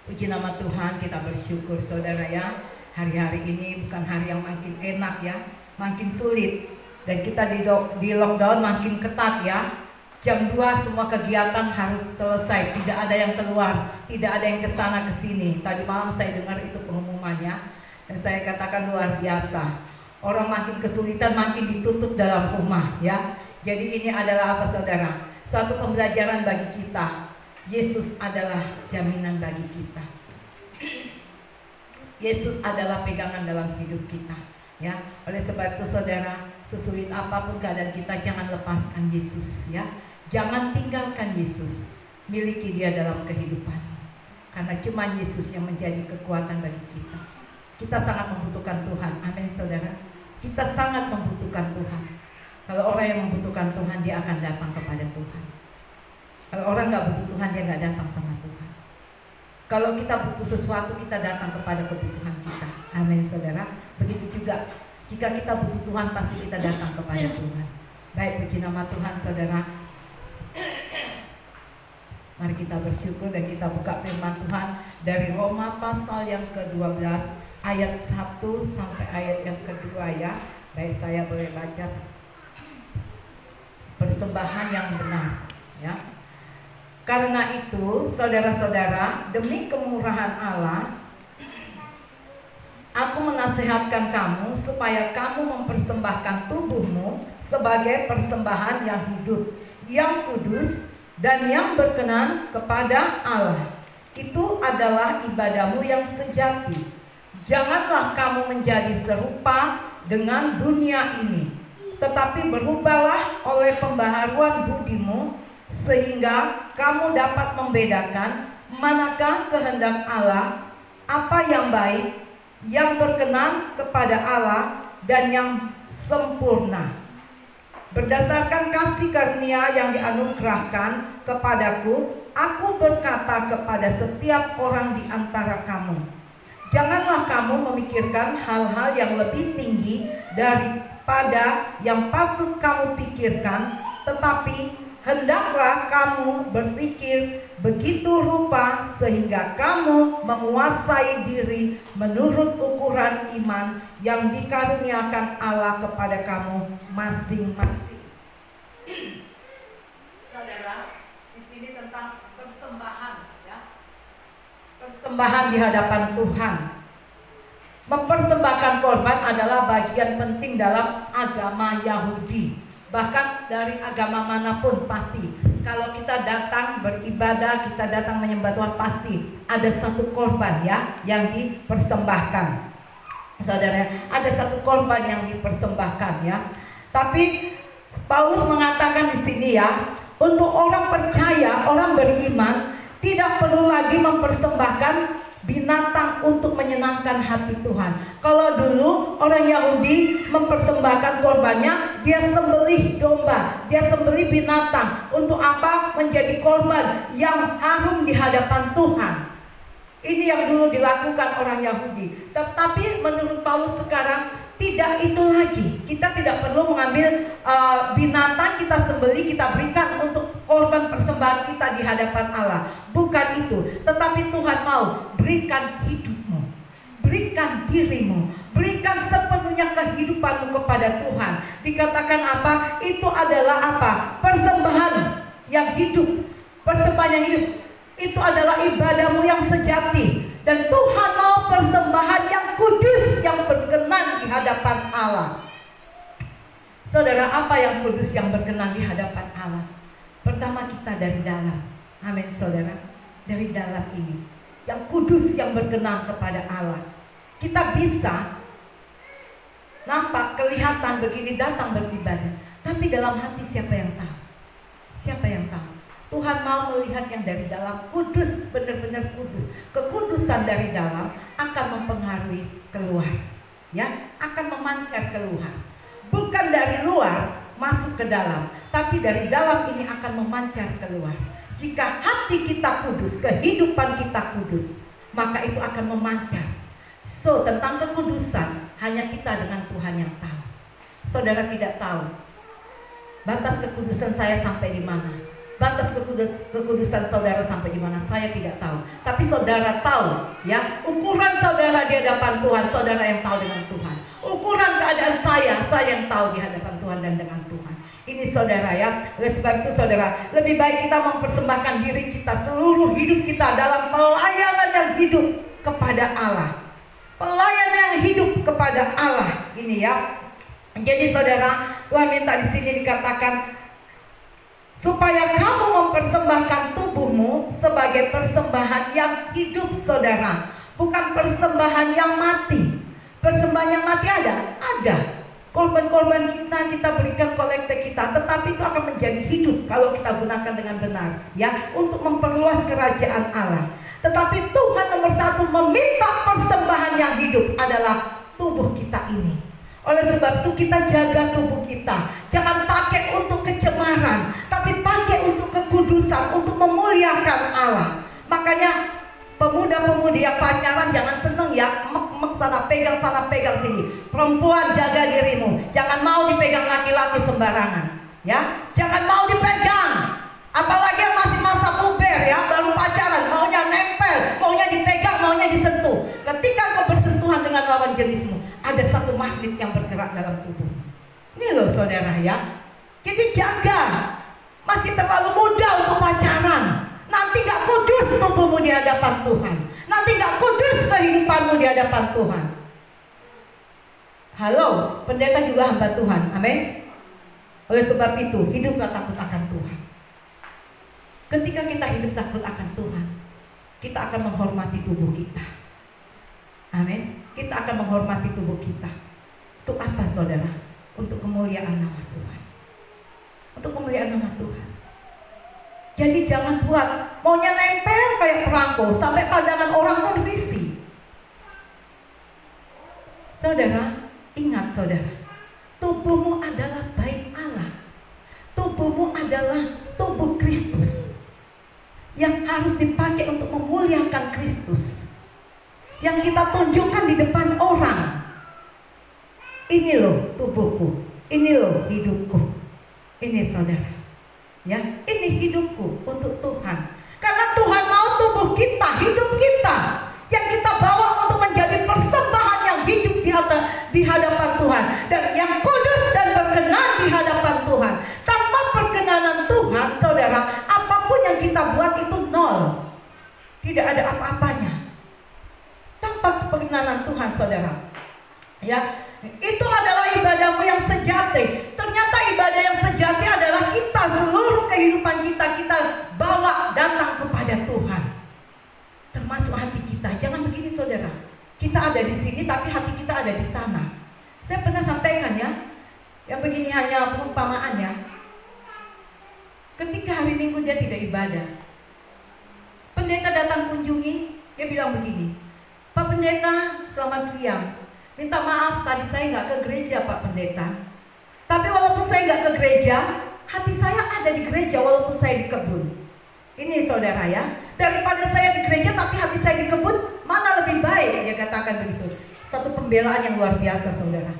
Puji nama Tuhan, kita bersyukur saudara ya. Hari-hari ini bukan hari yang makin enak ya, makin sulit. Dan kita di lockdown makin ketat ya. Jam 2 semua kegiatan harus selesai, tidak ada yang keluar, tidak ada yang kesana kesini. Tadi malam saya dengar itu pengumumannya, dan saya katakan luar biasa. Orang makin kesulitan, makin ditutup dalam rumah ya. Jadi ini adalah apa saudara? Satu pembelajaran bagi kita. Yesus adalah jaminan bagi kita. Yesus adalah pegangan dalam hidup kita ya. Oleh sebab itu saudara, sesulit apapun keadaan kita, jangan lepaskan Yesus ya. Jangan tinggalkan Yesus. Miliki dia dalam kehidupan. Karena cuma Yesus yang menjadi kekuatan bagi kita. Kita sangat membutuhkan Tuhan. Amin saudara. Kita sangat membutuhkan Tuhan. Kalau orang yang membutuhkan Tuhan, dia akan datang kepada Tuhan. Kalau orang gak butuh Tuhan, dia gak datang sama Tuhan. Kalau kita butuh sesuatu, kita datang kepada kebutuhan kita. Amin saudara. Begitu juga jika kita butuh Tuhan, pasti kita datang kepada Tuhan. Baik, puji nama Tuhan saudara. Mari kita bersyukur dan kita buka firman Tuhan dari Roma pasal yang ke-12 ayat 1 sampai ayat yang kedua ya. Baik, saya boleh baca. Persembahan yang benar ya. Karena itu, saudara-saudara, demi kemurahan Allah, aku menasihatkan kamu supaya kamu mempersembahkan tubuhmu sebagai persembahan yang hidup, yang kudus, dan yang berkenan kepada Allah. Itu adalah ibadahmu yang sejati. Janganlah kamu menjadi serupa dengan dunia ini, tetapi berubahlah oleh pembaharuan budimu, sehingga kamu dapat membedakan manakah kehendak Allah, apa yang baik, yang berkenan kepada Allah, dan yang sempurna. Berdasarkan kasih karunia yang dianugerahkan kepadaku, aku berkata kepada setiap orang di antara kamu, janganlah kamu memikirkan hal-hal yang lebih tinggi daripada yang patut kamu pikirkan, tetapi hendaklah kamu berpikir begitu rupa sehingga kamu menguasai diri menurut ukuran iman yang dikaruniakan Allah kepada kamu masing-masing. Saudara, di sini tentang persembahan ya. Persembahan di hadapan Tuhan. Mempersembahkan korban adalah bagian penting dalam agama Yahudi. Bahkan dari agama manapun pasti, kalau kita datang beribadah, kita datang menyembah Tuhan, pasti ada satu korban ya yang dipersembahkan. Saudara, ada satu korban yang dipersembahkan ya. Tapi Paulus mengatakan di sini ya, untuk orang percaya, orang beriman tidak perlu lagi mempersembahkan binatang untuk menyenangkan hati Tuhan. Kalau dulu orang Yahudi mempersembahkan korbannya, dia sembelih domba, dia sembelih binatang. Untuk apa? Menjadi korban yang harum di hadapan Tuhan. Ini yang dulu dilakukan orang Yahudi. Tetapi menurut Paulus sekarang tidak itu lagi. Kita tidak perlu mengambil binatang, kita sembelih, kita berikan untuk korban persembahan kita di hadapan Allah. Bukan itu. Tetapi Tuhan mau berikan hidupmu, berikan dirimu, berikan sepenuhnya kehidupanmu kepada Tuhan. Dikatakan apa? Itu adalah apa? Persembahan yang hidup. Persembahan yang hidup. Itu adalah ibadahmu yang sejati. Dan Tuhan mau persembahan yang kudus, yang berkenan di hadapan Allah. Saudara, apa yang kudus yang berkenan di hadapan Allah? Pertama, kita dari dalam. Amin saudara. Dari dalam ini, yang kudus, yang berkenan kepada Allah. Kita bisa nampak, kelihatan begini, datang beribadah, tapi dalam hati siapa yang tahu? Siapa yang tahu? Tuhan mau melihat yang dari dalam kudus, benar-benar kudus. Kekudusan dari dalam akan mempengaruhi keluar, ya, akan memancar keluar. Bukan dari luar masuk ke dalam, tapi dari dalam ini akan memancar keluar. Jika hati kita kudus, kehidupan kita kudus, maka itu akan memancar. So, tentang kekudusan hanya kita dengan Tuhan yang tahu. Saudara tidak tahu batas kekudusan saya sampai di mana. batas kekudusan saudara sampai di mana saya tidak tahu. Tapi saudara tahu, ya, ukuran saudara di hadapan Tuhan, saudara yang tahu dengan Tuhan. Ukuran keadaan saya yang tahu di hadapan Tuhan dan dengan Tuhan. Ini saudara, ya. Oleh sebab itu saudara, lebih baik kita mempersembahkan diri kita, seluruh hidup kita dalam pelayanan yang hidup kepada Allah. Pelayanan yang hidup kepada Allah. Ini, ya. Jadi saudara, Tuhan minta di sini dikatakan supaya kamu mempersembahkan tubuhmu sebagai persembahan yang hidup, saudara, bukan persembahan yang mati. Persembahan yang mati ada korban-korban kita berikan kolekte kita, tetapi itu akan menjadi hidup kalau kita gunakan dengan benar, ya, untuk memperluas kerajaan Allah. Tetapi Tuhan nomor satu meminta persembahan yang hidup adalah tubuh kita ini. Oleh sebab itu kita jaga tubuh kita. Jangan pakai untuk kecemaran, tapi pakai untuk kekudusan, untuk memuliakan Allah. Makanya pemuda-pemudi yang pacaran jangan seneng, ya, mek sana pegang sini. Perempuan jaga dirimu. Jangan mau dipegang laki-laki sembarangan, ya. Jangan mau dipegang. Apalagi yang masih masa puber, ya, baru pacaran, maunya nempel, maunya dipegang, maunya disentuh. Ketika kau bersentuhan dengan lawan jenismu, ada satu magnet yang bergerak dalam tubuh. Ini loh saudara, ya. Jadi jaga. Masih terlalu muda untuk pacaran. Nanti gak kudus tubuhmu di hadapan Tuhan. Nanti gak kudus kehidupanmu di hadapan Tuhan. Halo, pendeta juga hamba Tuhan. Amin. Oleh sebab itu, hiduplah takut akan Tuhan. Ketika kita hidup takut akan Tuhan, kita akan menghormati tubuh kita. Amin. Kita akan menghormati tubuh kita. Untuk apa saudara? Untuk kemuliaan nama Tuhan. Untuk kemuliaan nama Tuhan. Jadi jangan buat maunya nempel kayak perangko sampai pandangan orang pun risih. Saudara, ingat saudara, tubuhmu adalah bait Allah. Tubuhmu adalah tubuh Kristus yang harus dipakai untuk memuliakan Kristus, yang kita tunjukkan di depan orang. Ini loh tubuhku, ini loh hidupku. Ini saudara, ya, ini hidupku untuk Tuhan. Karena Tuhan mau tubuh kita, hidup kita, yang kita bawa untuk menjadi persembahan yang hidup di hadapan Tuhan, dan yang kudus dan berkenan di hadapan Tuhan. Tanpa perkenanan Tuhan, saudara, apapun yang kita buat itu nol. Tidak ada apa-apanya. Tanpa perkenanan Tuhan, saudara, ya, itu adalah ibadahmu yang sejati. Ternyata ibadah yang sejati adalah kita, seluruh kehidupan kita bawa datang kepada Tuhan, termasuk hati kita. Jangan begini saudara, kita ada di sini tapi hati kita ada di sana. Saya pernah sampaikan, ya, yang begini hanya perumpamaan, ya. Ketika hari Minggu dia tidak ibadah, pendeta datang kunjungi, dia bilang begini, Pak Pendeta, selamat siang. Minta maaf tadi saya nggak ke gereja Pak Pendeta. Tapi walaupun saya nggak ke gereja, hati saya ada di gereja walaupun saya di kebun. Ini saudara, ya, daripada saya di gereja tapi hati saya di kebun, mana lebih baik? Dia katakan begitu. Satu pembelaan yang luar biasa saudara,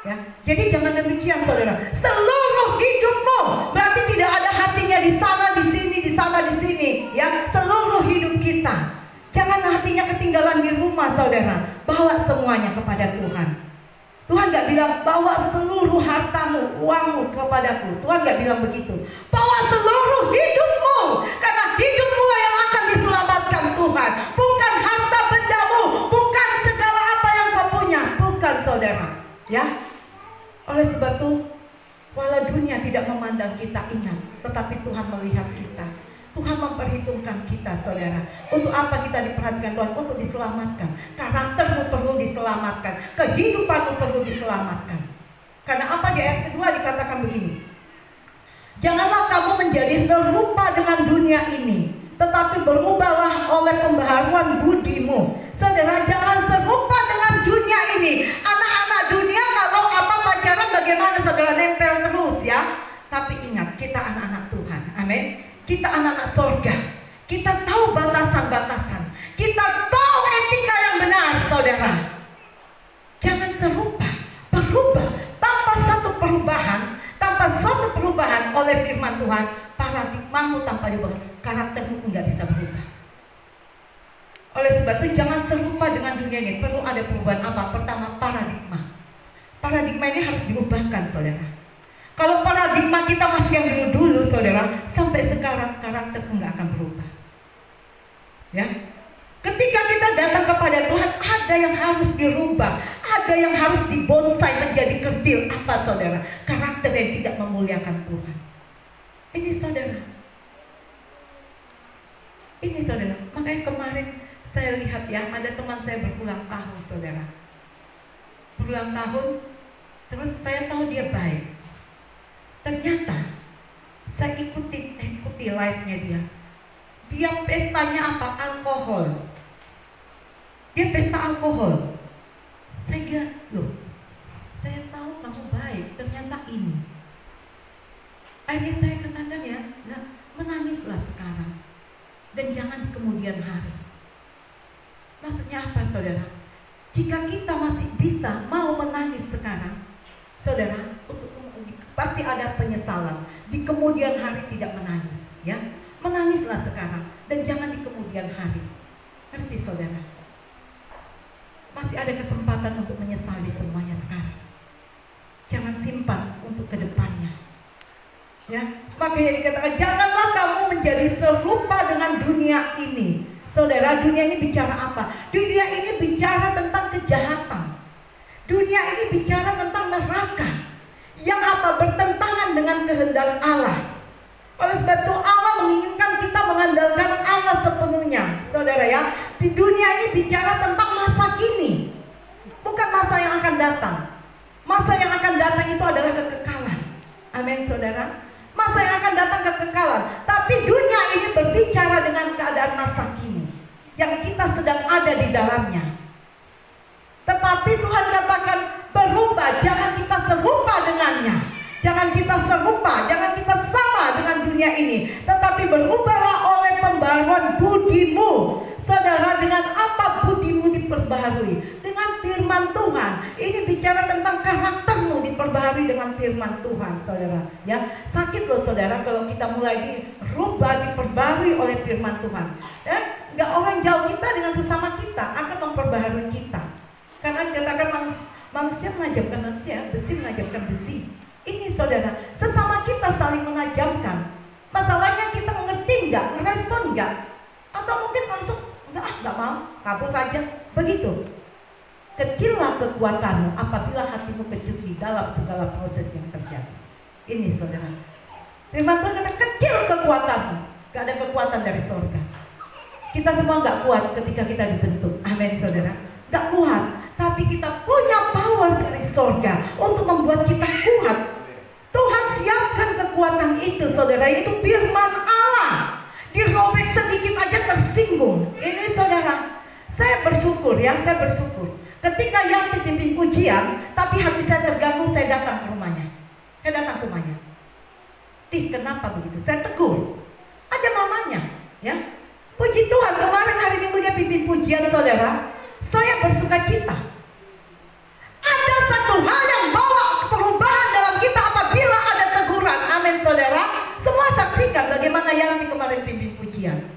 ya. Jadi jangan demikian saudara. Seluruh hidupmu berarti tidak ada hatinya di sana, di sini, di sana, di sini, ya. Seluruh hidup kita. Jangan hatinya ketinggalan di rumah saudara. Bawa semuanya kepada Tuhan. Tuhan gak bilang bawa seluruh hartamu, uangmu kepadaku. Tuhan gak bilang begitu. Bawa seluruh hidupmu, karena hidupmu yang akan diselamatkan Tuhan. Bukan harta bendamu, bukan segala apa yang kau punya. Bukan saudara, ya. Oleh sebab itu, walau dunia tidak memandang kita, ingat, tetapi Tuhan melihat kita. Tuhan memperhitungkan kita saudara. Untuk apa kita diperhatikan Tuhan? Untuk diselamatkan. Karaktermu perlu diselamatkan, kehidupanmu perlu diselamatkan. Karena apa? Di ayat kedua dikatakan begini, janganlah kamu menjadi serupa dengan dunia ini, tetapi berubahlah oleh pembaharuan budimu. Saudara, jangan serupa dengan dunia ini. Anak-anak dunia kalau apa pacaran bagaimana saudara, nempel terus, ya. Tapi ingat, kita anak-anak Tuhan. Amin. Kita anak-anak sorga. Kita tahu batasan-batasan. Kita tahu etika yang benar saudara. Jangan serupa, berubah. Tanpa satu perubahan, tanpa tanpa suatu perubahan oleh firman Tuhan, paradigmamu tanpa diubah, karaktermu pun nggak bisa berubah. Oleh sebab itu jangan serupa dengan dunia ini. Perlu ada perubahan apa? Pertama, paradigma. Paradigma ini harus diubahkan, saudara. Kalau paradigma kita masih yang dulu-dulu, saudara, sampai sekarang karakter pun nggak akan berubah. Ya, ketika kita datang kepada Tuhan, ada yang harus dirubah, ada yang harus dibonsai menjadi kerdil. Apa, saudara? Karakter yang tidak memuliakan Tuhan. Ini, saudara. Ini, saudara. Makanya kemarin saya lihat ya, ada teman saya berulang tahun, saudara. Berulang tahun, terus saya tahu dia baik. Ternyata saya ikuti live-nya dia. Dia pestanya apa? Alkohol. Dia pesta alkohol. Saya kira, loh, saya tahu kamu baik, ternyata ini. Akhirnya saya katakan ya, nah, menangislah sekarang. Dan jangan di kemudian hari. Maksudnya apa, saudara? Jika kita masih bisa mau menangis sekarang, saudara, pasti ada penyesalan. Di kemudian hari tidak menangis, ya. Menangislah sekarang dan jangan di kemudian hari. Ngerti, saudara? Masih ada kesempatan untuk menyesali semuanya sekarang. Jangan simpan untuk kedepannya. Ya, makanya dikatakan janganlah kamu menjadi serupa dengan dunia ini. Saudara, dunia ini bicara apa? Dunia ini bicara tentang kejahatan. Dunia ini bicara tentang neraka. Yang apa? Bertentangan dengan kehendak Allah. Oleh sebab itu Allah menginginkan kita mengandalkan Allah sepenuhnya. Saudara ya, di dunia ini bicara tentang masa kini, bukan masa yang akan datang. Masa yang akan datang itu adalah kekekalan. Amin, saudara. Masa yang akan datang kekekalan. Tapi dunia ini berbicara dengan keadaan masa kini yang kita sedang ada di dalamnya. Tetapi Tuhan katakan berubah, jangan kita serupa dengannya. Jangan kita serupa, jangan kita sama dengan dunia ini. Tetapi berubahlah oleh pembaharuan budimu. Saudara, dengan apa budimu diperbaharui? Dengan firman Tuhan. Ini bicara tentang karaktermu diperbaharui dengan firman Tuhan, saudara. Ya, sakit loh, saudara, kalau kita mulai dirubah, diperbaharui oleh firman Tuhan. Ya, nggak orang jauh kita dengan sesama kita akan memperbaharui kita. Karena dikatakan manusia menajamkan manusia, besi menajamkan besi. Ini, saudara, sesama kita saling menajamkan. Masalahnya kita mengerti nggak, ngerespon nggak, atau mungkin langsung nggak mau, kabur aja, begitu. Kecillah kekuatanmu apabila hatimu kecut di dalam segala proses yang terjadi. Ini, saudara. Firman Tuhan kata kecil kekuatanmu, nggak ada kekuatan dari surga. Kita semua nggak kuat ketika kita dibentuk. Amin, saudara. Nggak kuat. Tapi kita punya power dari surga untuk membuat kita kuat. Tuhan siapkan kekuatan itu, saudara. Itu firman Allah. Dirobek sedikit aja tersinggung. Ini, saudara, saya bersyukur ya, saya bersyukur. Ketika Yanti pimpin pujian, tapi hati saya terganggu, saya datang ke rumahnya. Saya datang ke rumahnya. Kenapa begitu? Saya tegur. Ada mamanya, ya. Puji Tuhan, kemarin hari Minggu dia pimpin pujian, saudara. Saya bersuka cita. Ada satu hal yang bawa perubahan dalam kita apabila ada teguran. Amin, saudara. Semua saksikan bagaimana Yanti kemarin pimpin pujian.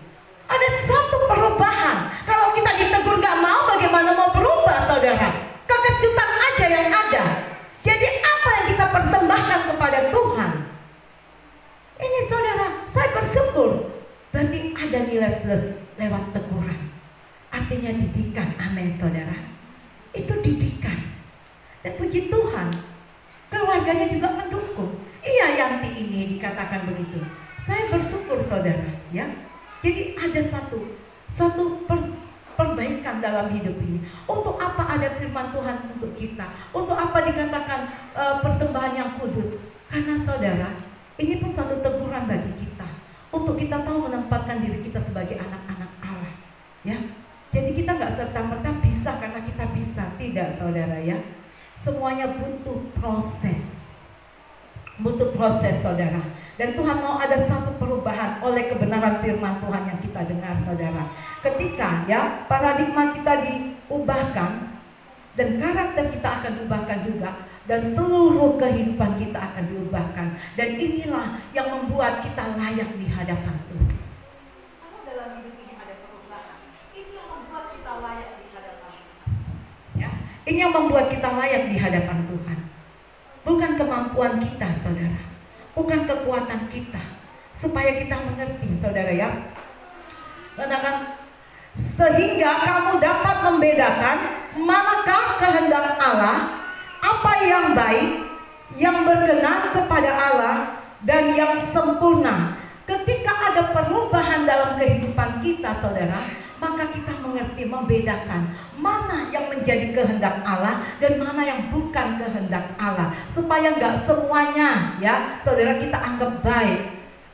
Ada satu perubahan. Kalau kita ditegur gak mau, bagaimana mau berubah, saudara? Kekejutan aja yang ada. Jadi apa yang kita persembahkan kepada Tuhan? Ini, saudara, saya bersyukur. Berarti ada nilai plus lewat teguran. Artinya didikan. Amin, saudara. Itu didikan. Dan puji Tuhan, keluarganya juga mendukung. Iya, Yanti ini dikatakan begitu. Saya bersyukur, saudara, ya. Jadi ada suatu perbaikan dalam hidup ini. Untuk apa ada firman Tuhan untuk kita? Untuk apa dikatakan persembahan yang kudus? Karena, saudara, ini pun satu teguran bagi kita. Untuk kita tahu menempatkan diri kita sebagai anak-anak Allah, ya. Jadi kita nggak serta-merta bisa karena kita bisa. Tidak, saudara, ya. Semuanya butuh proses. Butuh proses, saudara. Dan Tuhan mau ada satu perubahan oleh kebenaran firman Tuhan yang kita dengar, saudara. Ketika, ya, paradigma kita diubahkan dan karakter kita akan diubahkan juga, dan seluruh kehidupan kita akan diubahkan. yang membuat kita layak di hadapan Tuhan. Kalau dalam hidup ini ada perubahan, ini yang membuat kita layak di hadapan Tuhan. Ya, ini yang membuat kita layak di hadapan Tuhan. Bukan kemampuan kita, saudara. Bukan kekuatan kita. Supaya kita mengerti, saudara ya. Katakan, sehingga kamu dapat membedakan manakah kehendak Allah, apa yang baik, yang berkenan kepada Allah, dan yang sempurna. Ketika ada perubahan dalam kehidupan kita, saudara, maka kita mengerti, membedakan mana yang menjadi kehendak Allah dan mana yang bukan kehendak Allah. Supaya nggak semuanya, ya saudara, kita anggap baik.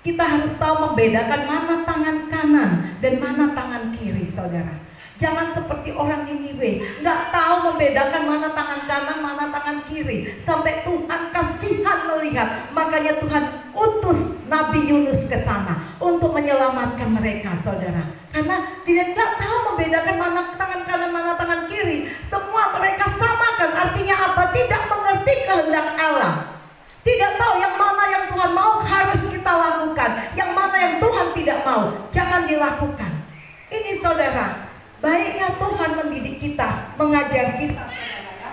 Kita harus tahu membedakan mana tangan kanan dan mana tangan kiri, saudara. Jangan seperti orang Niniwe, nggak tahu membedakan mana tangan kanan, mana tangan kiri. Sampai Tuhan kasihan melihat, makanya Tuhan utus Nabi Yunus ke sana untuk menyelamatkan mereka, saudara. Karena dia nggak tahu membedakan mana tangan kanan, mana tangan kiri. Semua mereka samakan, artinya apa? Tidak mengerti kehendak Allah. Tidak tahu yang mana yang Tuhan mau harus kita lakukan, yang mana yang Tuhan tidak mau jangan dilakukan. Ini saudara, baiknya Tuhan mendidik kita, mengajar kita, saudara ya.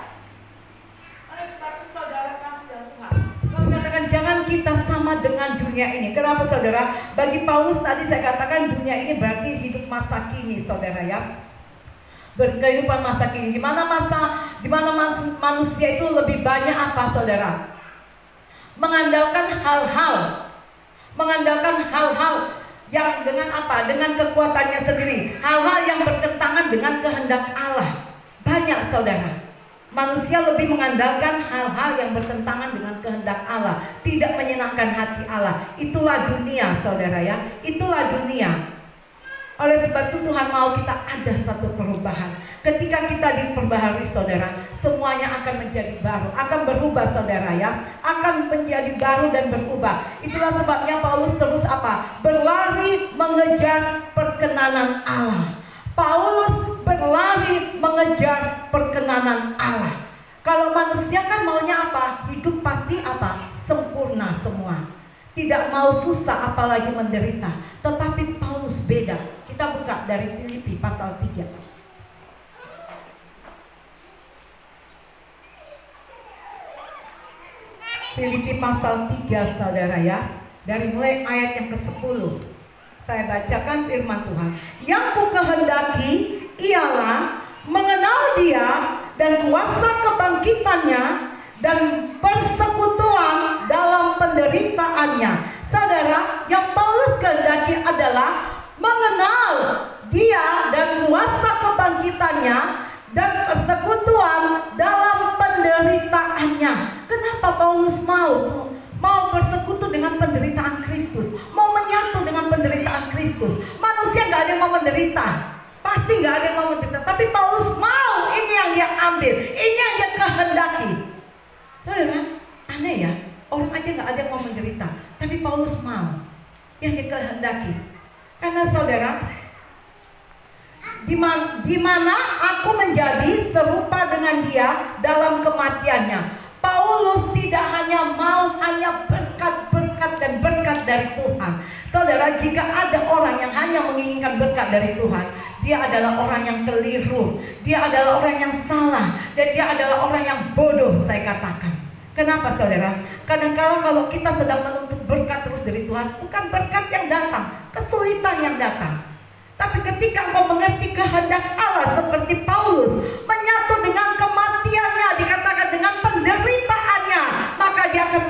Oleh sebab itu saudara kasihan Tuhan, mengatakan jangan kita sama dengan dunia ini. Kenapa saudara? Bagi Paulus tadi saya katakan dunia ini berarti hidup masa kini, saudara ya. Berkehidupan masa kini, di mana manusia itu lebih banyak apa, saudara? Mengandalkan hal-hal yang dengan apa? Dengan kekuatannya sendiri. Hal-hal yang bertentangan dengan kehendak Allah. Banyak, saudara. Manusia lebih mengandalkan hal-hal yang bertentangan dengan kehendak Allah, tidak menyenangkan hati Allah. Itulah dunia, saudara ya. Itulah dunia. Oleh sebab itu Tuhan mau kita ada satu perubahan. Ketika kita diperbaharui, saudara, semuanya akan menjadi baru, akan berubah, saudara ya. Akan menjadi baru dan berubah. Itulah sebabnya Paulus terus apa? Berlari mengejar perkenanan Allah. Paulus berlari mengejar perkenanan Allah. Kalau manusia kan maunya apa? Hidup pasti apa? Sempurna semua. Tidak mau susah apalagi menderita. Tetapi Paulus beda. Kita buka dari Filipi pasal 3. Filipi pasal 3, saudara ya. Dari mulai ayat yang ke-10. Saya bacakan firman Tuhan. Yang kukehendaki ialah mengenal Dia dan kuasa kebangkitannya dan persekutuan dalam penderitaannya. Saudara, yang Paulus kehendaki adalah mengenal Dia dan kuasa kebangkitannya dan persekutuan dalam penderitaannya. Kenapa Paulus mau bersekutu dengan penderitaan Kristus, mau menyatu dengan penderitaan Kristus? Manusia nggak ada yang mau menderita, pasti nggak ada yang mau menderita. Tapi Paulus mau, ini yang dia ambil, ini yang dia kehendaki. Saudara, aneh ya, orang aja nggak ada yang mau menderita, tapi Paulus mau, yang dia kehendaki. Karena saudara, di mana aku menjadi serupa dengan Dia dalam kematiannya. Paulus tidak hanya mau berkat dan berkat dari Tuhan. Saudara, jika ada orang yang hanya menginginkan berkat dari Tuhan, dia adalah orang yang keliru, dia adalah orang yang salah, dan dia adalah orang yang bodoh, saya katakan. Kenapa, saudara? Kadang-kala kalau kita sedang menuntut berkat terus dari Tuhan, bukan berkat yang datang, kesulitan yang datang. Tapi ketika engkau mengerti kehendak Allah seperti Paulus, menyatu dengan kematiannya, dikatakan dengan penderitaannya, maka dia akan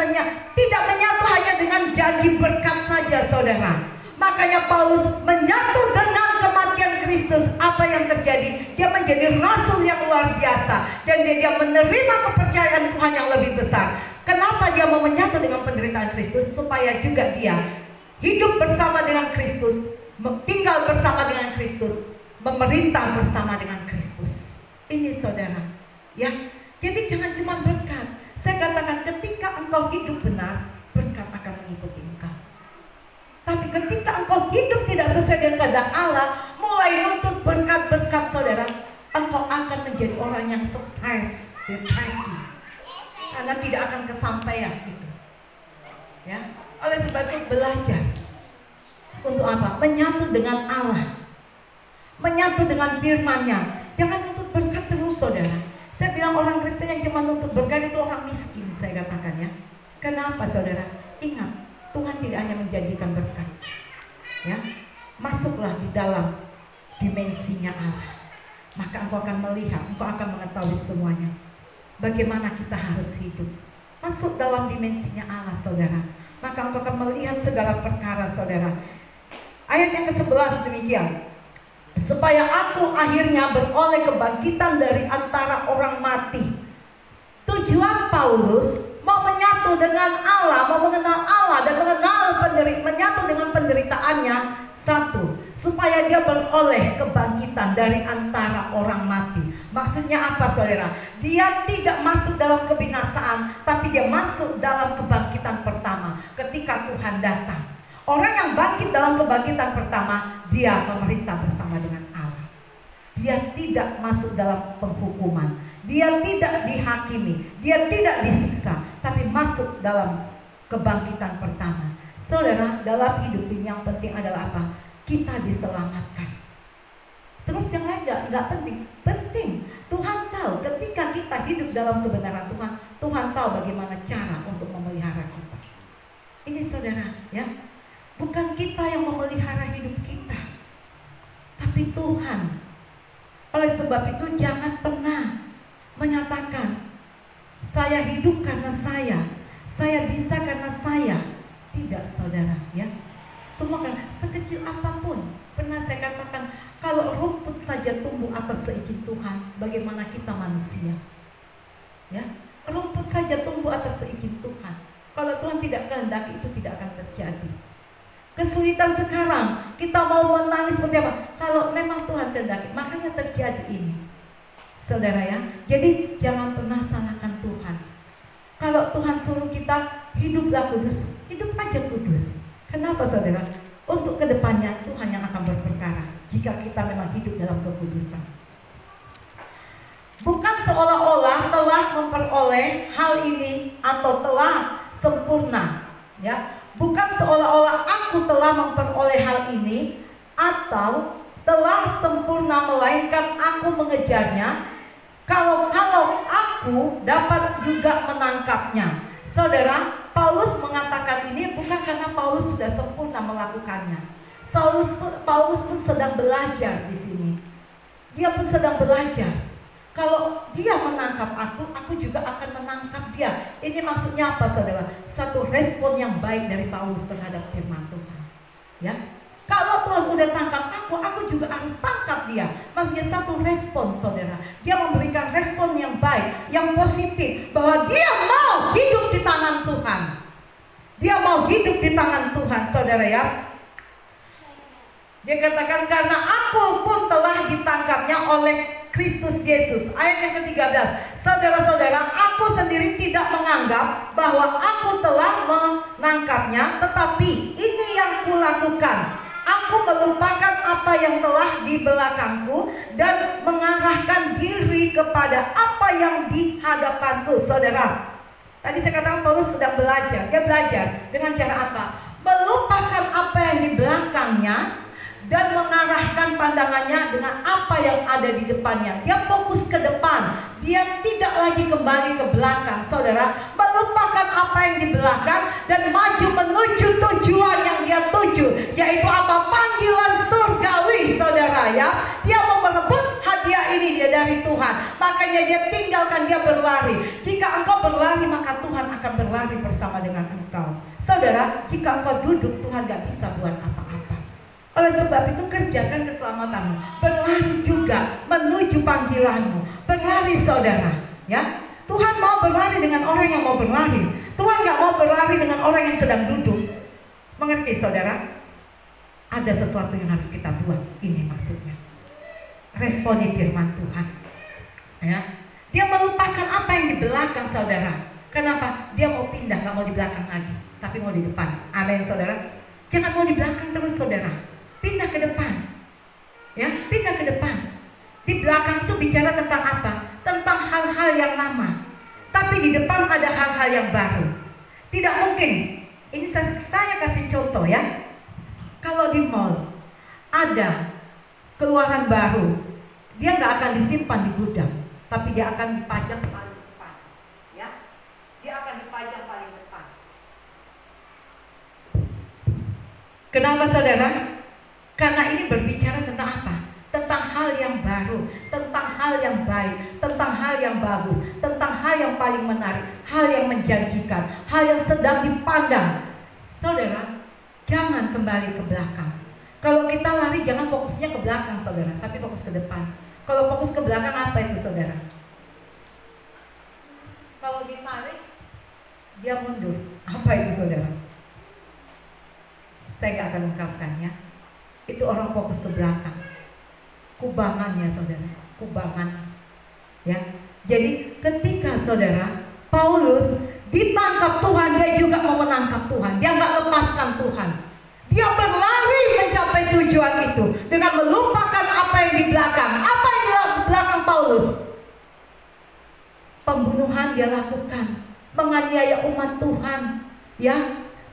tidak menyatu hanya dengan janji berkat saja, saudara. Makanya Paulus menyatu dengan kematian Kristus. Apa yang terjadi? Dia menjadi rasul yang luar biasa, dan dia menerima kepercayaan Tuhan yang lebih besar. Kenapa dia mau menyatu dengan penderitaan Kristus? Supaya juga dia hidup bersama dengan Kristus, tinggal bersama dengan Kristus, memerintah bersama dengan Kristus. Ini saudara, ya. Jadi jangan cuma berkat. Saya katakan, ketika engkau hidup benar, berkat akan mengikuti engkau. Tapi ketika engkau hidup tidak sesuai dengan kehendak Allah, mulai nuntut berkat-berkat, saudara, engkau akan menjadi orang yang stres, depresi, karena tidak akan kesampaian gitu. Ya, Oleh sebab itu belajar untuk apa? Menyatu dengan Allah, menyatu dengan firman-Nya. Jangan untuk berkat terus, saudara. Saya bilang orang Kristen yang cuma nuntut berkat itu orang miskin, saya katakan ya. Kenapa, saudara? Ingat, Tuhan tidak hanya menjanjikan berkat, ya. Masuklah di dalam dimensinya Allah, maka engkau akan melihat, engkau akan mengetahui semuanya. Bagaimana kita harus hidup. Masuk dalam dimensinya Allah, saudara, maka engkau akan melihat segala perkara, saudara. Ayat yang ke-11 demikian. Supaya aku akhirnya beroleh kebangkitan dari antara orang mati. Tujuan Paulus mau menyatu dengan Allah, mau mengenal Allah dan menyatu dengan penderitaannya. Satu, supaya dia beroleh kebangkitan dari antara orang mati. Maksudnya apa, saudara? Dia tidak masuk dalam kebinasaan, tapi dia masuk dalam kebangkitan pertama ketika Tuhan datang. Orang yang bangkit dalam kebangkitan pertama, dia memerintah bersama dengan Allah. Dia tidak masuk dalam penghukuman, dia tidak dihakimi, dia tidak disiksa, tapi masuk dalam kebangkitan pertama. Saudara, dalam hidup ini yang penting adalah apa? Kita diselamatkan. Terus yang lain nggak penting. Penting. Tuhan tahu ketika kita hidup dalam kebenaran Tuhan, Tuhan tahu bagaimana cara untuk memelihara kita. Ini saudara, ya. Bukan kita yang memelihara hidup kita, tapi Tuhan. Oleh sebab itu jangan pernah menyatakan saya hidup karena saya bisa karena saya. Tidak, saudara, ya. Semua kan sekecil apapun. Pernah saya katakan, kalau rumput saja tumbuh atas seizin Tuhan, bagaimana kita manusia? Ya, rumput saja tumbuh atas seizin Tuhan. Kalau Tuhan tidak kehendaki, itu tidak akan terjadi. Kesulitan sekarang, kita mau menangis seperti apa? Kalau memang Tuhan kehendaki, makanya terjadi ini. Saudara ya, jadi jangan pernah salahkan Tuhan. Kalau Tuhan suruh kita hiduplah kudus, hidup aja kudus. Kenapa, saudara? Untuk kedepannya Tuhan yang akan berperkara jika kita memang hidup dalam kekudusan. Bukan seolah-olah telah memperoleh hal ini atau telah sempurna, ya. Bukan seolah-olah aku telah memperoleh hal ini atau telah sempurna, melainkan aku mengejarnya. Kalau aku dapat juga menangkapnya. Saudara, Paulus mengatakan ini bukan karena Paulus sudah sempurna melakukannya. Paulus pun sedang belajar di sini. Dia pun sedang belajar. Kalau dia menangkap aku juga akan menangkap dia. Ini maksudnya apa, saudara? Satu respon yang baik dari Paulus terhadap firman Tuhan. Ya, kalau Tuhan udah tangkap aku juga harus tangkap dia. Maksudnya satu respon, saudara. Dia memberikan respon yang baik, yang positif, bahwa dia mau hidup di tangan Tuhan. Dia mau hidup di tangan Tuhan, saudara ya. Dia katakan karena aku pun telah ditangkapnya oleh Kristus Yesus. Ayat yang ke-13. Saudara-saudara, aku sendiri tidak menganggap bahwa aku telah menangkapnya, tetapi ini yang kulakukan. Aku melupakan apa yang telah di belakangku dan mengarahkan diri kepada apa yang di hadapanku. Saudara, tadi saya katakan Paulus sedang belajar. Dia belajar dengan cara apa? Melupakan apa yang di belakangnya dan mengarahkan pandangannya dengan apa yang ada di depannya. Dia fokus ke depan. Dia tidak lagi kembali ke belakang, saudara. Melupakan apa yang di belakang dan maju menuju tujuan yang dia tuju, yaitu apa? Panggilan surgawi, saudara ya. Dia mau merebut hadiah ini dia dari Tuhan. Makanya dia tinggalkan, dia berlari. Jika engkau berlari, maka Tuhan akan berlari bersama dengan engkau. Saudara, jika engkau duduk, Tuhan gak bisa buat apa-apa. Oleh sebab itu kerjakan keselamatanmu. Berlari juga menuju panggilanmu. Berlari, saudara ya. Tuhan mau berlari dengan orang yang mau berlari. Tuhan gak mau berlari dengan orang yang sedang duduk. Mengerti, saudara? Ada sesuatu yang harus kita buat. Ini maksudnya. Responi firman Tuhan ya. Dia melupakan apa yang di belakang, saudara. Kenapa? Dia mau pindah, gak mau di belakang lagi, tapi mau di depan. Amin, saudara. Jangan mau di belakang terus, saudara. Pindah ke depan, ya, pindah ke depan. Di belakang itu bicara tentang apa? Tentang hal-hal yang lama. Tapi di depan ada hal-hal yang baru. Tidak mungkin. Ini Ini saya kasih contoh ya. Kalau di mall ada keluaran baru, dia nggak akan disimpan di gudang, tapi dia akan dipajang paling depan. Ya, dia akan dipajang paling depan. Kenapa saudara? Karena ini berbicara tentang apa? Tentang hal yang baru, tentang hal yang baik, tentang hal yang bagus, tentang hal yang paling menarik, hal yang menjanjikan, hal yang sedang dipandang. Saudara, jangan kembali ke belakang. Kalau kita lari jangan fokusnya ke belakang saudara, tapi fokus ke depan. Kalau fokus ke belakang apa itu saudara? Kalau ditarik, dia mundur. Apa itu saudara? Saya gak akan ungkapkannya. Itu orang fokus ke belakang. Kubangan ya saudara, kubangan. Ya, jadi ketika saudara Paulus ditangkap Tuhan, dia juga mau menangkap Tuhan. Dia gak lepaskan Tuhan. Dia berlari mencapai tujuan itu dengan melupakan apa yang di belakang. Apa yang di belakang Paulus? Pembunuhan dia lakukan, menganiaya umat Tuhan, ya,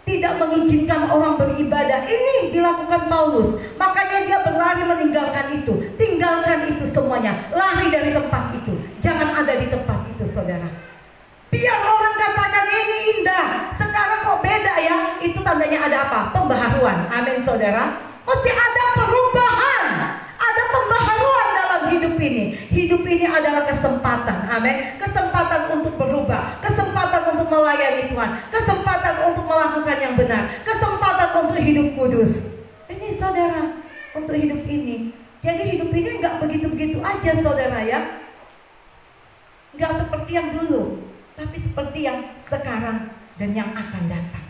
tidak mengizinkan orang beribadah. Ini dilakukan Paulus. Makanya dia berlari meninggalkan itu. Tinggalkan itu semuanya. Lari dari tempat itu. Jangan ada di tempat itu saudara. Biar orang katakan ini indah, sekarang kok beda ya. Itu tandanya ada apa? Pembaharuan. Amin saudara. Mesti ada perubahan, ada pembaharuan dalam hidup ini. Hidup ini adalah kesempatan. Amin. Kesempatan untuk berubah, kesempatan untuk melayani Tuhan, kesempatan untuk melakukan yang benar, kesempatan untuk hidup kudus. Ini saudara, untuk hidup ini. Jadi hidup ini nggak begitu-begitu aja saudara ya. Nggak seperti yang dulu, tapi seperti yang sekarang dan yang akan datang.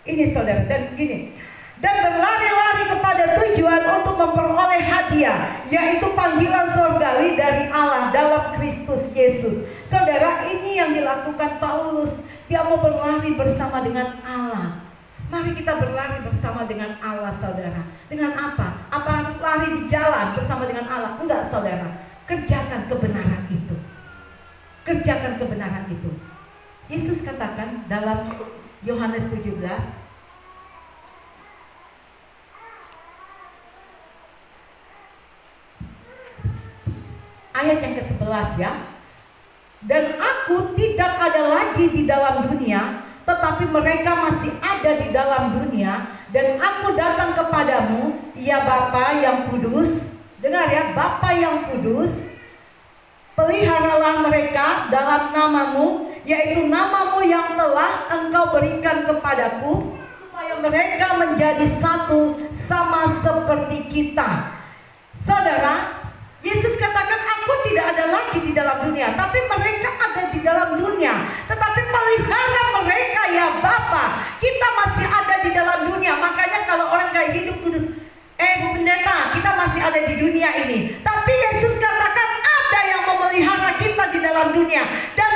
Ini saudara, dan gini, dan berlari-lari kepada tujuan untuk memperoleh hadiah, yaitu panggilan surgawi dari Allah dalam Kristus Yesus. Saudara, ini yang dilakukan Paulus. Dia mau berlari bersama dengan Allah. Mari kita berlari bersama dengan Allah saudara. Dengan apa? Apa harus lari di jalan bersama dengan Allah? Enggak saudara, kerjakan kebenaran itu. Kerjakan kebenaran itu. Yesus katakan dalam Yohanes 17 ayat yang ke-11 ya. Dan aku tidak ada lagi di dalam dunia, tetapi mereka masih ada di dalam dunia, dan aku datang kepadamu, ya Bapa yang kudus. Dengar ya, Bapa yang kudus, peliharalah mereka dalam namamu, yaitu namamu yang telah engkau berikan kepadaku, supaya mereka menjadi satu sama seperti kita. Saudara, Yesus katakan aku tidak ada lagi di dalam dunia, tapi mereka ada di dalam dunia. Tetapi pelihara mereka ya Bapa. Kita masih ada di dalam dunia. Makanya kalau orang kayak hidup kudus, Bu Pendeta, kita masih ada di dunia ini. Tapi Yesus katakan ada yang memelihara kita di dalam dunia. Dan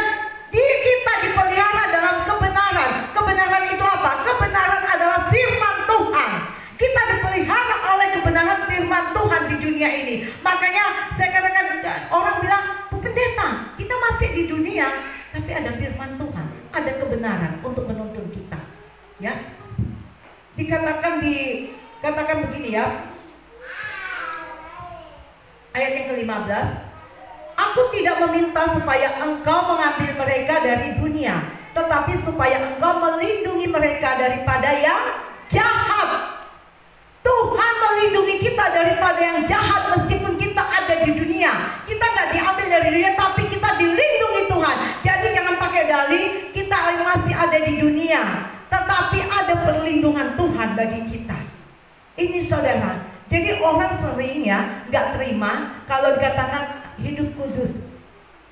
diri kita dipelihara dalam kebenaran. Kebenaran itu apa? Kebenaran adalah firman Tuhan. Kita dipelihara oleh kebenaran firman Tuhan di dunia ini. Makanya saya katakan, orang bilang, Bu Pendeta, kita masih di dunia, tapi ada firman Tuhan, ada kebenaran untuk menuntun kita. Ya, dikatakan begini ya, ayat yang ke-15, aku tidak meminta supaya engkau mengambil mereka dari dunia, tetapi supaya engkau melindungi mereka daripada yang jahat. Tuhan melindungi kita daripada yang jahat. Meskipun kita ada di dunia, kita nggak diambil dari dunia, tapi kita dilindungi Tuhan. Jadi jangan pakai dalih kita masih ada di dunia, tetapi ada perlindungan Tuhan bagi kita. Ini saudara. Jadi orang sering ya nggak terima kalau dikatakan hidup kudus.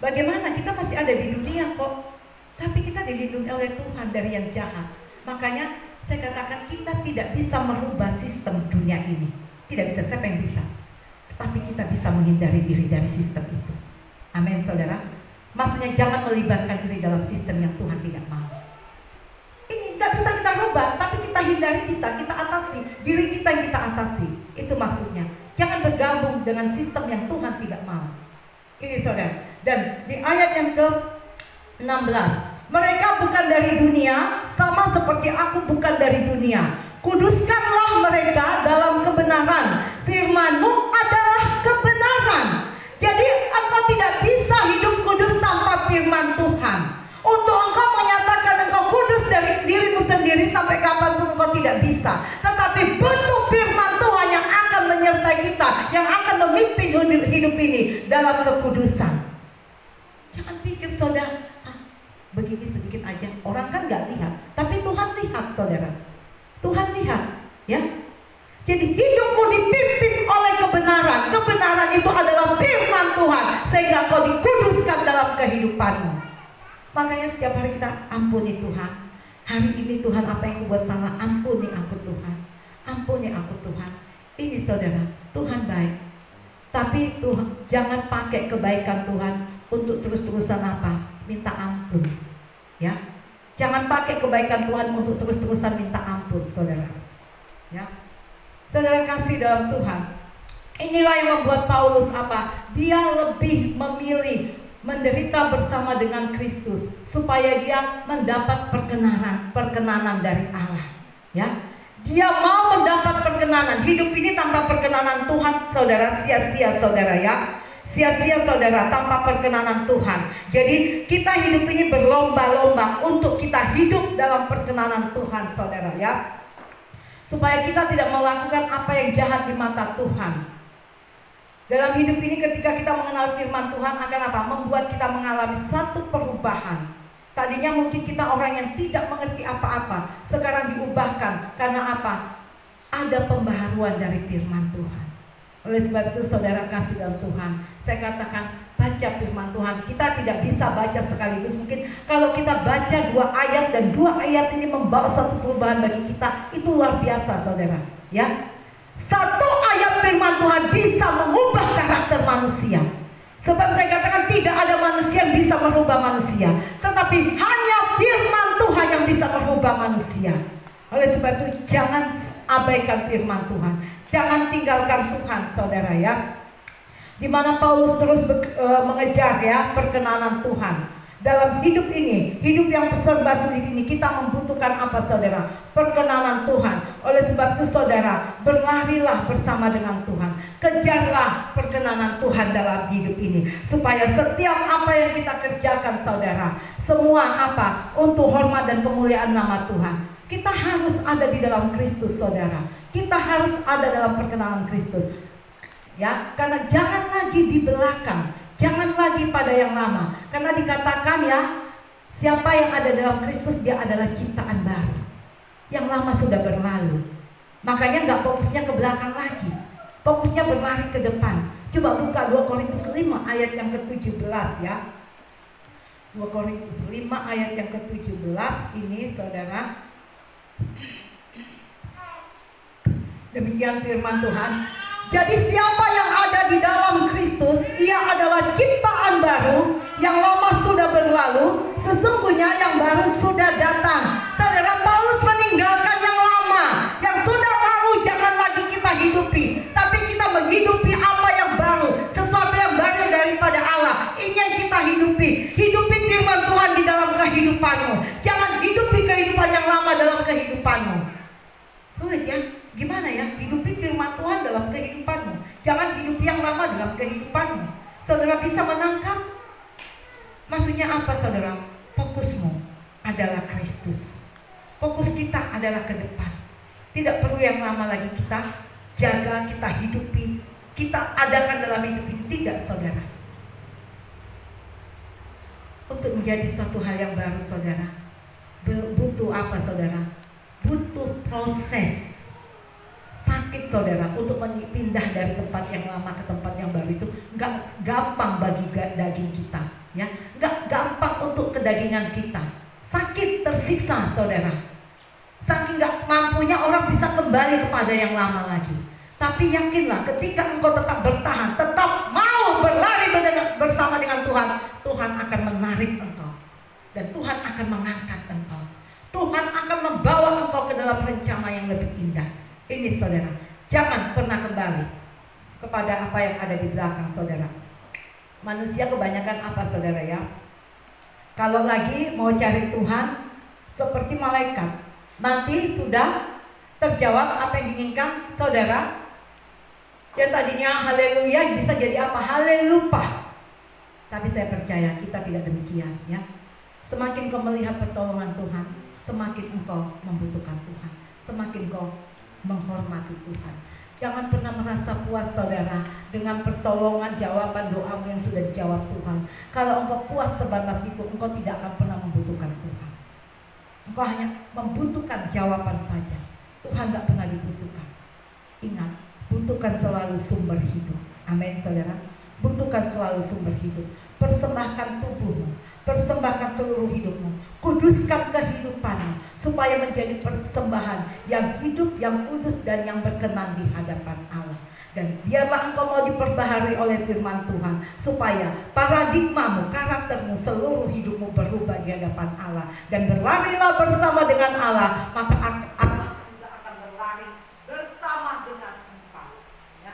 Bagaimana? Kita masih ada di dunia kok, tapi kita dilindungi oleh Tuhan dari yang jahat. Makanya saya katakan kita tidak bisa merubah sistem dunia ini. Tidak bisa, siapa yang bisa? Tapi kita bisa menghindari diri dari sistem itu. Amin saudara. Maksudnya jangan melibatkan diri dalam sistem yang Tuhan tidak mau. Ini nggak bisa kita rubah, tapi kita hindari bisa, kita atasi. Diri kita yang kita atasi. Itu maksudnya. Jangan bergabung dengan sistem yang Tuhan tidak mau. Ini saudara. Dan di ayat yang ke-16, mereka bukan dari dunia, sama seperti seperti aku bukan dari dunia. Kuduskanlah mereka dalam kebenaran. Firman-Mu adalah kebenaran. Jadi engkau tidak bisa hidup kudus tanpa firman Tuhan. Untuk engkau menyatakan engkau kudus dari dirimu sendiri sampai kapanpun engkau tidak bisa. Tetapi butuh firman Tuhan yang akan menyertai kita, yang akan memimpin hidup ini dalam kekudusan. Jangan pikir saudara, begini sedikit aja, orang kan gak lihat, tapi Tuhan lihat saudara. Tuhan lihat, ya. Jadi hidupmu dipimpin oleh kebenaran. Kebenaran itu adalah firman Tuhan, sehingga kau dikuduskan dalam kehidupanmu. Makanya setiap hari kita ampuni Tuhan. Hari ini Tuhan, apa yang kubuat salah, ampuni aku Tuhan. Ampuni aku Tuhan. Ini saudara, Tuhan baik. Tapi Tuhan, jangan pakai kebaikan Tuhan untuk terus-terusan apa? Minta ampun. Ya. Jangan pakai kebaikan Tuhan untuk terus-terusan minta ampun, saudara. Ya. Saudara kasih dalam Tuhan. Inilah yang membuat Paulus apa? Dia lebih memilih menderita bersama dengan Kristus supaya dia mendapat perkenanan dari Allah. Ya. Dia mau mendapat perkenanan. Hidup ini tanpa perkenanan Tuhan, saudara, sia-sia saudara ya. Sia-sia saudara tanpa perkenanan Tuhan. Jadi kita hidup ini berlomba-lomba untuk kita hidup dalam perkenanan Tuhan saudara ya. Supaya kita tidak melakukan apa yang jahat di mata Tuhan. Dalam hidup ini ketika kita mengenal firman Tuhan akan apa? Membuat kita mengalami satu perubahan. Tadinya mungkin kita orang yang tidak mengerti apa-apa, sekarang diubahkan karena apa? Ada pembaharuan dari firman Tuhan. Oleh sebab itu saudara kasih dalam Tuhan, saya katakan baca firman Tuhan. Kita tidak bisa baca sekaligus. Mungkin kalau kita baca 2 ayat dan 2 ayat ini membawa satu perubahan bagi kita, itu luar biasa saudara. Ya, 1 ayat firman Tuhan bisa mengubah karakter manusia. Sebab saya katakan tidak ada manusia yang bisa merubah manusia, tetapi hanya firman Tuhan yang bisa merubah manusia. Oleh sebab itu jangan abaikan firman Tuhan. Jangan tinggalkan Tuhan saudara ya. Dimana Paulus terus mengejar ya perkenanan Tuhan. Dalam hidup ini, hidup yang serba sulit ini, kita membutuhkan apa saudara? Perkenanan Tuhan. Oleh sebab itu saudara, berlarilah bersama dengan Tuhan. Kejarlah perkenanan Tuhan dalam hidup ini. Supaya setiap apa yang kita kerjakan saudara, semua apa? Untuk hormat dan kemuliaan nama Tuhan. Kita harus ada di dalam Kristus saudara. Kita harus ada dalam perkenanan Kristus. Ya, karena jangan lagi di belakang. Jangan lagi pada yang lama. Karena dikatakan ya, siapa yang ada dalam Kristus dia adalah ciptaan baru. Yang lama sudah berlalu. Makanya gak fokusnya ke belakang lagi. Fokusnya berlari ke depan. Coba buka 2 Korintus 5 ayat yang ke-17 ya. 2 Korintus 5 ayat yang ke-17 ini saudara. Demikian firman Tuhan. Jadi siapa yang ada di dalam Kristus, ia adalah ciptaan baru, yang lama sudah berlalu, sesungguhnya yang baru sudah datang. Saudara, Paulus meninggalkan yang lama, yang sudah lalu jangan lagi kita hidupi, tapi kita menghidupi apa yang baru, sesuatu yang baru daripada Allah. Ini yang kita hidupi. Hidupi firman Tuhan di dalam kehidupanmu. Jangan hidupi kehidupan yang lama dalam kehidupanmu. Sulit ya? Gimana ya? Hidupi firman Tuhan dalam kehidupanmu. Jangan hidup yang lama dalam kehidupanmu. Saudara bisa menangkap? Maksudnya apa saudara? Fokusmu adalah Kristus. Fokus kita adalah ke depan. Tidak perlu yang lama lagi kita jaga, kita hidupi, kita adakan dalam hidup ini. Tidak saudara. Untuk menjadi satu hal yang baru saudara, butuh apa saudara? Butuh proses. Sakit saudara untuk pindah dari tempat yang lama ke tempat yang baru itu nggak gampang bagi daging kita ya, nggak gampang untuk kedagingan kita. Sakit, tersiksa saudara. Saking nggak mampunya orang bisa kembali kepada yang lama lagi. Tapi yakinlah ketika engkau tetap bertahan, tetap mau berlari bersama dengan Tuhan, Tuhan akan menarik engkau dan Tuhan akan mengangkat engkau. Tuhan akan membawa engkau ke dalam rencana yang lebih indah. Ini saudara, jangan pernah kembali kepada apa yang ada di belakang saudara. Manusia kebanyakan apa saudara ya? Kalau lagi mau cari Tuhan seperti malaikat, Nanti sudah terjawab apa yang diinginkan saudara. Yang tadinya haleluya bisa jadi apa? Halelupa. Tapi saya percaya kita tidak demikian ya. Semakin kau melihat pertolongan Tuhan, semakin engkau membutuhkan Tuhan, semakin kau menghormati Tuhan. Jangan pernah merasa puas saudara dengan pertolongan jawaban doamu yang sudah dijawab Tuhan. Kalau engkau puas sebatas itu, engkau tidak akan pernah membutuhkan Tuhan. Engkau hanya membutuhkan jawaban saja. Tuhan tidak pernah dibutuhkan. Ingat, butuhkan selalu sumber hidup. Amin saudara. Butuhkan selalu sumber hidup. Persembahkan tubuhmu, persembahkan seluruh hidupmu, kuduskan kehidupanmu supaya menjadi persembahan yang hidup, yang kudus dan yang berkenan di hadapan Allah. Dan biarlah engkau mau diperbaharui oleh firman Tuhan supaya paradigmamu, karaktermu, seluruh hidupmu berubah di hadapan Allah. Dan berlarilah bersama dengan Allah, maka Allah juga akan berlari bersama dengan engkau ya.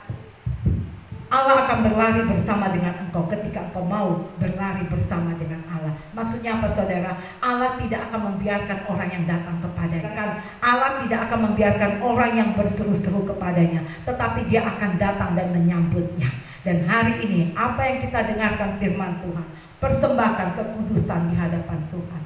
Allah akan berlari bersama dengan engkau ketika engkau mau berlari bersama dengan Allah. Maksudnya apa saudara? Allah tidak akan membiarkan orang yang datang kepadanya. Allah tidak akan membiarkan orang yang berseru-seru kepadanya, tetapi dia akan datang dan menyambutnya. Dan hari ini apa yang kita dengarkan firman Tuhan, persembahkan kekudusan di hadapan Tuhan.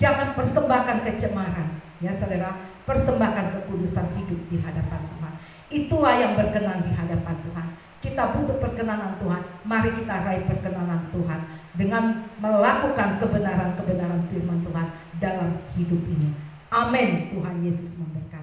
Jangan persembahkan kecemaran ya saudara, persembahkan kekudusan hidup di hadapan Tuhan. Itulah yang berkenan di hadapan Tuhan. Kita butuh perkenanan Tuhan. Mari kita raih perkenanan Tuhan dengan melakukan kebenaran-kebenaran firman Tuhan dalam hidup ini. Amin. Tuhan Yesus memberkati.